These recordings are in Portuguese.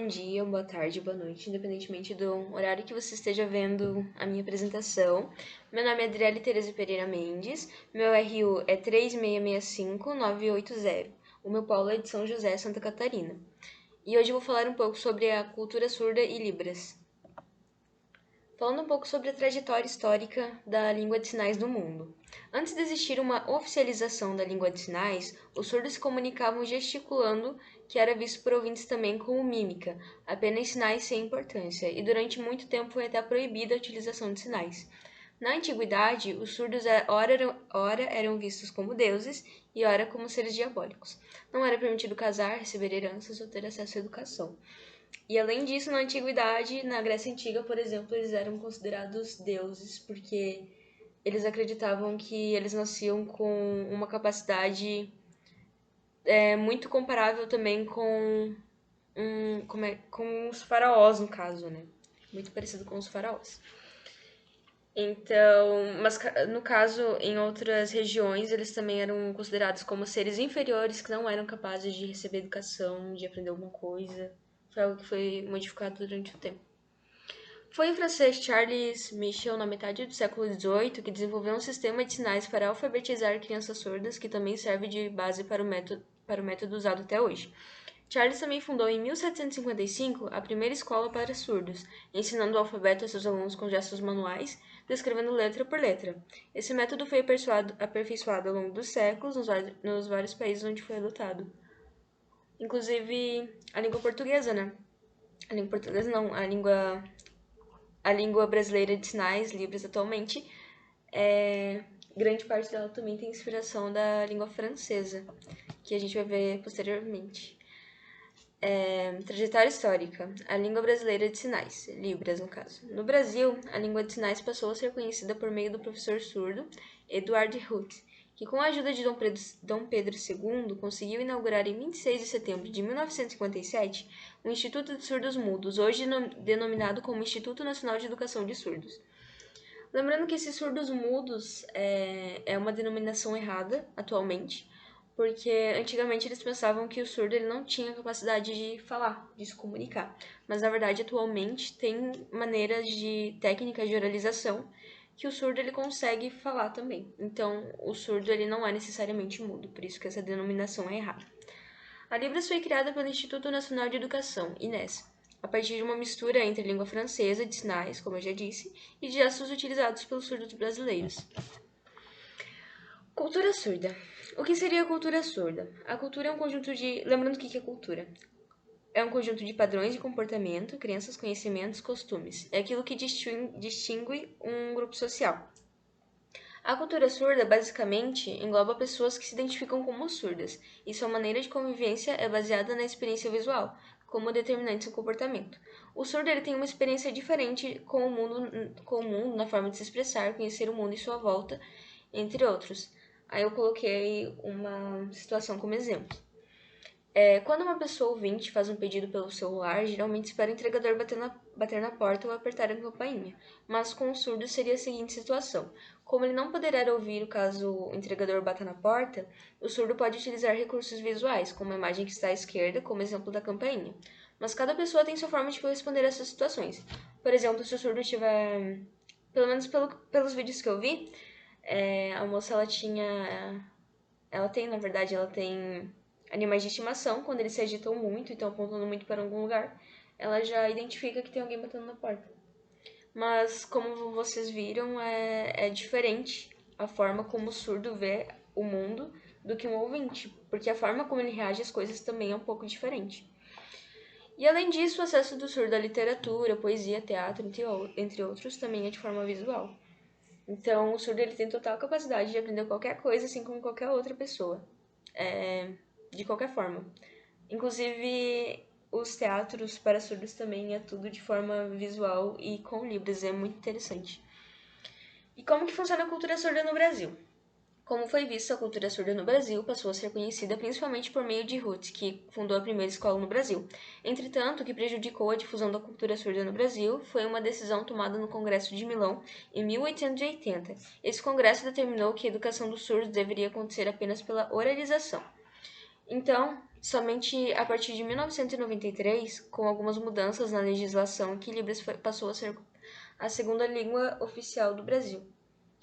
dia, boa tarde, boa noite, independentemente do horário que você esteja vendo a minha apresentação. Meu nome é Adriele Tereza Pereira Mendes, meu RU é 3665980. O meu polo é de São José, Santa Catarina. E hoje eu vou falar um pouco sobre a cultura surda e Libras. Falando um pouco sobre a trajetória histórica da língua de sinais no mundo. Antes de existir uma oficialização da língua de sinais, os surdos se comunicavam gesticulando, que era visto por ouvintes também como mímica, apenas sinais sem importância, e durante muito tempo foi até proibida a utilização de sinais. Na antiguidade, os surdos ora eram vistos como deuses e ora como seres diabólicos. Não era permitido casar, receber heranças ou ter acesso à educação. E além disso, na antiguidade, na Grécia Antiga, por exemplo, eles eram considerados deuses porque eles acreditavam que eles nasciam com uma capacidade muito comparável também com os faraós, no caso, né? Muito parecido com os faraós. Então, mas no caso, em outras regiões, eles também eram considerados como seres inferiores que não eram capazes de receber educação, de aprender alguma coisa. Foi algo que foi modificado durante o tempo. Foi o francês Charles Michel, na metade do século XVIII, que desenvolveu um sistema de sinais para alfabetizar crianças surdas, que também serve de base para o método usado até hoje. Charles também fundou em 1755 a primeira escola para surdos, ensinando o alfabeto a seus alunos com gestos manuais, descrevendo letra por letra. Esse método foi aperfeiçoado ao longo dos séculos nos vários países onde foi adotado. Inclusive a língua portuguesa, né? A língua portuguesa não, a língua brasileira de sinais, Libras, atualmente, grande parte dela também tem inspiração da língua francesa, que a gente vai ver posteriormente. Trajetória histórica. A língua brasileira de sinais, Libras no caso. No Brasil, a língua de sinais passou a ser conhecida por meio do professor surdo Eduard Huth, que com a ajuda de Dom Pedro II conseguiu inaugurar em 26 de setembro de 1957 o Instituto de Surdos Mudos, hoje denominado como Instituto Nacional de Educação de Surdos. Lembrando que esses surdos mudos é uma denominação errada atualmente, porque antigamente eles pensavam que o surdo ele não tinha capacidade de falar, de se comunicar. Mas na verdade, atualmente, tem maneiras de técnicas de oralização que o surdo ele consegue falar também. Então, o surdo ele não é necessariamente mudo, por isso que essa denominação é errada. A Libras foi criada pelo Instituto Nacional de Educação, INES, a partir de uma mistura entre a língua francesa de sinais, como eu já disse, e de gestos utilizados pelos surdos brasileiros. Cultura surda. O que seria a cultura surda? A cultura é um conjunto de... Lembrando o que é cultura. É um conjunto de padrões de comportamento, crenças, conhecimentos, costumes. É aquilo que distingue um grupo social. A cultura surda, basicamente, engloba pessoas que se identificam como surdas, e sua maneira de convivência é baseada na experiência visual, como determinante do comportamento. O surdo ele tem uma experiência diferente com o mundo na forma de se expressar, conhecer o mundo em sua volta, entre outros. Aí eu coloquei uma situação como exemplo. Quando uma pessoa ouvinte faz um pedido pelo celular, geralmente espera o entregador bater na porta ou apertar a campainha. Mas com o surdo seria a seguinte situação. Como ele não poderá ouvir caso o entregador bata na porta, o surdo pode utilizar recursos visuais, como a imagem que está à esquerda, como exemplo da campainha. Mas cada pessoa tem sua forma de corresponder a essas situações. Por exemplo, se o surdo tiver... Pelo menos pelos vídeos que eu vi, a moça ela tem animais de estimação. Quando eles se agitam muito e estão apontando muito para algum lugar, ela já identifica que tem alguém batendo na porta. Mas, como vocês viram, é diferente a forma como o surdo vê o mundo do que um ouvinte, porque a forma como ele reage às coisas também é um pouco diferente. E além disso, o acesso do surdo à literatura, poesia, teatro, entre outros, também é de forma visual. Então, o surdo ele tem total capacidade de aprender qualquer coisa, assim como qualquer outra pessoa. De qualquer forma. Inclusive, os teatros para surdos também é tudo de forma visual e com Libras, é muito interessante. E como que funciona a cultura surda no Brasil? Como foi visto, a cultura surda no Brasil passou a ser conhecida principalmente por meio de Ruth, que fundou a primeira escola no Brasil. Entretanto, o que prejudicou a difusão da cultura surda no Brasil foi uma decisão tomada no Congresso de Milão em 1880. Esse congresso determinou que a educação dos surdos deveria acontecer apenas pela oralização. Então, Somente a partir de 1993, com algumas mudanças na legislação, que Libras passou a ser a segunda língua oficial do Brasil.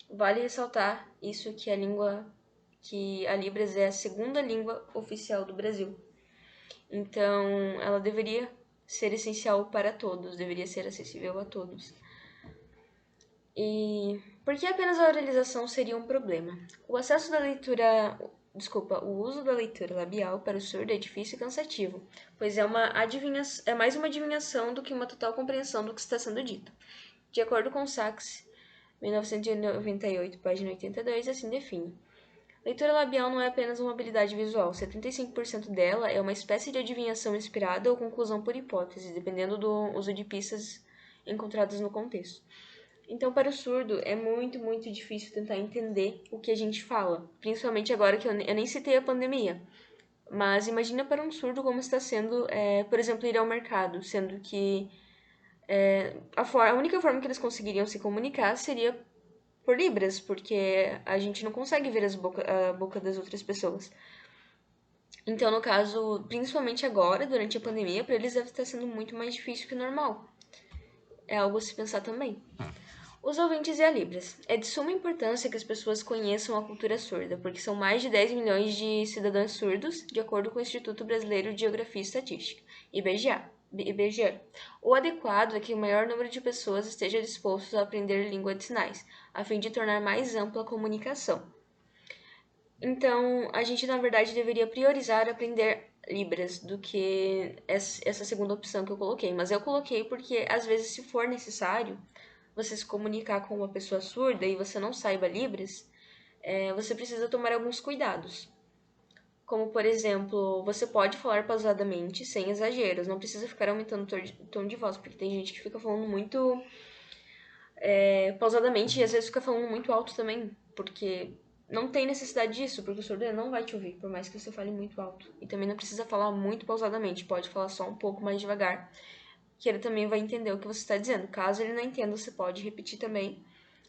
Vale ressaltar isso que a Libras é a segunda língua oficial do Brasil. Então, ela deveria ser essencial para todos, deveria ser acessível a todos. E por que apenas a oralização seria um problema? O uso da leitura labial para o surdo é difícil e cansativo, pois é mais uma adivinhação do que uma total compreensão do que está sendo dito. De acordo com Sachs, 1998, página 82, assim define. Leitura labial não é apenas uma habilidade visual, 75% dela é uma espécie de adivinhação inspirada ou conclusão por hipótese, dependendo do uso de pistas encontradas no contexto. Então, para o surdo, é muito, muito difícil tentar entender o que a gente fala, principalmente agora que eu nem citei a pandemia. Mas imagina para um surdo como está sendo, por exemplo, ir ao mercado, sendo que a única forma que eles conseguiriam se comunicar seria por Libras, porque a gente não consegue ver a boca das outras pessoas. Então, no caso, principalmente agora, durante a pandemia, para eles deve estar sendo muito mais difícil que o normal. É algo a se pensar também. Os ouvintes e a Libras. É de suma importância que as pessoas conheçam a cultura surda, porque são mais de 10 milhões de cidadãos surdos, de acordo com o Instituto Brasileiro de Geografia e Estatística, IBGE. O adequado é que o maior número de pessoas esteja disposto a aprender língua de sinais, a fim de tornar mais ampla a comunicação. Então, a gente, na verdade, deveria priorizar aprender Libras do que essa segunda opção que eu coloquei. Mas eu coloquei porque, às vezes, se for necessário você se comunicar com uma pessoa surda e você não saiba Libras, você precisa tomar alguns cuidados. Como, por exemplo, você pode falar pausadamente, sem exageros. Não precisa ficar aumentando o tom de voz, porque tem gente que fica falando muito pausadamente e às vezes fica falando muito alto também, porque não tem necessidade disso, porque o surdo não vai te ouvir, por mais que você fale muito alto. E também não precisa falar muito pausadamente, pode falar só um pouco mais devagar, que ele também vai entender o que você está dizendo. Caso ele não entenda, você pode repetir também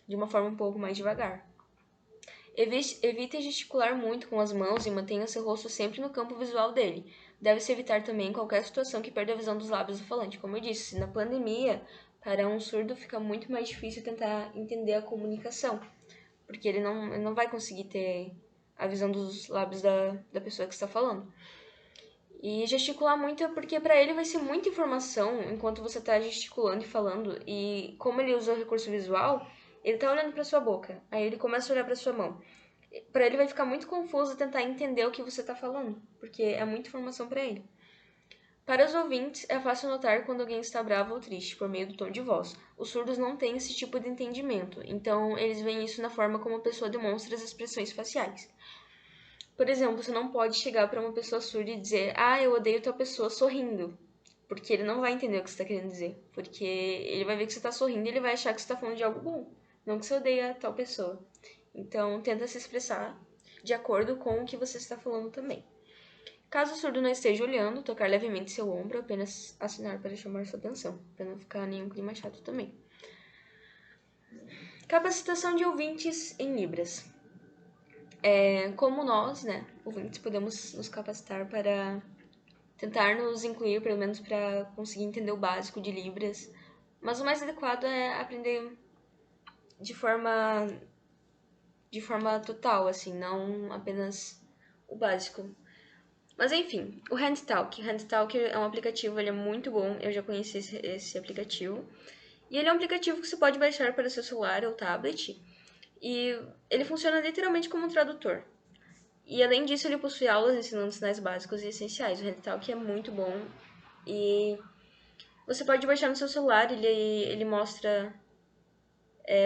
de uma forma um pouco mais devagar. Evite gesticular muito com as mãos e mantenha seu rosto sempre no campo visual dele. Deve-se evitar também qualquer situação que perda a visão dos lábios do falante. Como eu disse, na pandemia, para um surdo fica muito mais difícil tentar entender a comunicação, porque ele não vai conseguir ter a visão dos lábios da pessoa que está falando. E gesticular muito é porque para ele vai ser muita informação enquanto você está gesticulando e falando. E como ele usa o recurso visual, ele tá olhando para sua boca, aí ele começa a olhar para sua mão. Para ele vai ficar muito confuso tentar entender o que você está falando, porque é muita informação para ele. Para os ouvintes, é fácil notar quando alguém está bravo ou triste, por meio do tom de voz. Os surdos não têm esse tipo de entendimento, então eles veem isso na forma como a pessoa demonstra as expressões faciais. Por exemplo, você não pode chegar para uma pessoa surda e dizer: "Ah, eu odeio tal pessoa", sorrindo, porque ele não vai entender o que você está querendo dizer, porque ele vai ver que você está sorrindo e ele vai achar que você está falando de algo bom, não que você odeia tal pessoa. Então, tenta se expressar de acordo com o que você está falando também. Caso o surdo não esteja olhando, tocar levemente seu ombro, apenas assinar para chamar sua atenção, para não ficar nenhum clima chato também. Capacitação de ouvintes em Libras. Como nós, né, ouvintes, podemos nos capacitar para tentar nos incluir, pelo menos para conseguir entender o básico de Libras. Mas o mais adequado é aprender de forma total, assim, não apenas o básico. Mas enfim, o HandTalk. O HandTalk é um aplicativo, ele é muito bom, eu já conheci esse aplicativo. E ele é um aplicativo que você pode baixar para o seu celular ou tablet. E ele funciona literalmente como um tradutor. E além disso, ele possui aulas ensinando sinais básicos e essenciais. O HandTalk é muito bom. E você pode baixar no seu celular, ele mostra...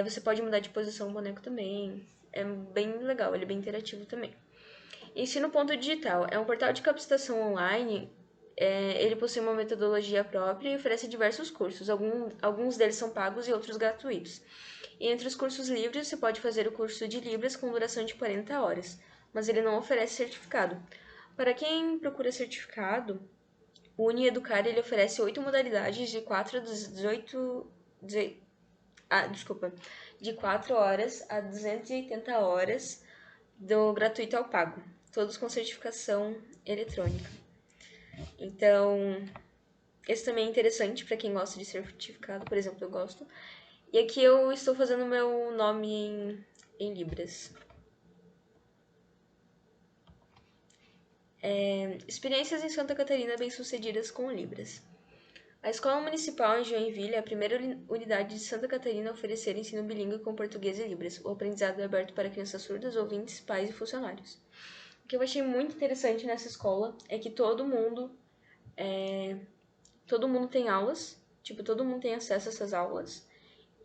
você pode mudar de posição o boneco também. É bem legal, ele é bem interativo também. Ensino Ponto Digital é um portal de capacitação online. Ele possui uma metodologia própria e oferece diversos cursos. Alguns deles são pagos e outros gratuitos. E entre os cursos livres, você pode fazer o curso de Libras com duração de 40 horas, mas ele não oferece certificado. Para quem procura certificado, o UniEducar ele oferece 8 modalidades de 4 a 18... de 4 horas a 280 horas do gratuito ao pago, todos com certificação eletrônica. Então, esse também é interessante para quem gosta de certificado, por exemplo, eu gosto. E aqui eu estou fazendo meu nome em Libras. Experiências em Santa Catarina bem-sucedidas com Libras. A Escola Municipal em Joinville é a primeira unidade de Santa Catarina a oferecer ensino bilíngue com português e Libras. O aprendizado é aberto para crianças surdas, ouvintes, pais e funcionários. O que eu achei muito interessante nessa escola é que todo mundo tem aulas, tipo, todo mundo tem acesso a essas aulas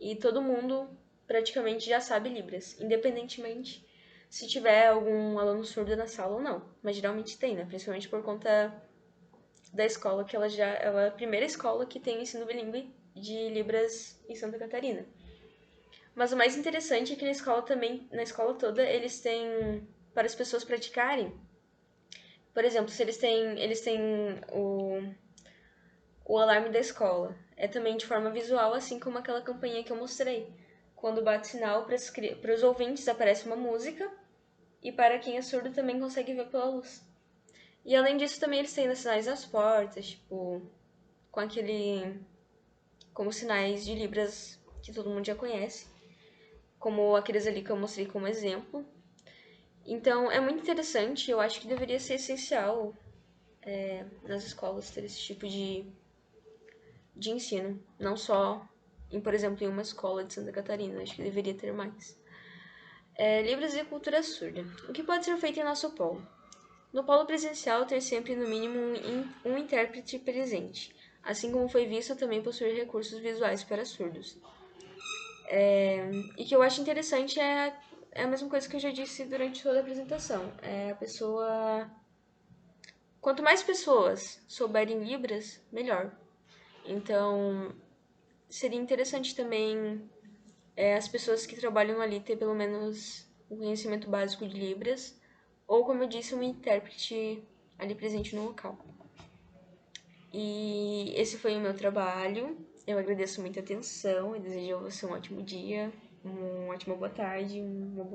e todo mundo praticamente já sabe Libras, independentemente se tiver algum aluno surdo na sala ou não. Mas geralmente tem, né? Principalmente por conta da escola que ela é a primeira escola que tem ensino bilíngue de Libras em Santa Catarina. Mas o mais interessante é que na escola toda, eles têm para as pessoas praticarem. Por exemplo, se eles têm o alarme da escola. É também de forma visual, assim como aquela campanha que eu mostrei. Quando bate sinal para os ouvintes aparece uma música e para quem é surdo também consegue ver pela luz. E além disso também eles têm sinais nas portas, tipo, com como sinais de Libras que todo mundo já conhece, como aqueles ali que eu mostrei como exemplo. Então é muito interessante, eu acho que deveria ser essencial nas escolas ter esse tipo de ensino, não só por exemplo, em uma escola de Santa Catarina, acho que deveria ter mais. Libras e cultura surda. O que pode ser feito em nosso polo? No polo presencial, ter sempre no mínimo um intérprete presente, assim como foi visto também possuir recursos visuais para surdos. E que eu acho interessante é a mesma coisa que eu já disse durante toda a apresentação. É a pessoa. Quanto mais pessoas souberem Libras, melhor. Então, seria interessante também as pessoas que trabalham ali ter pelo menos um conhecimento básico de Libras, ou, como eu disse, um intérprete ali presente no local. E esse foi o meu trabalho. Eu agradeço muito a atenção e desejo a você um ótimo dia, uma ótima boa tarde, uma boa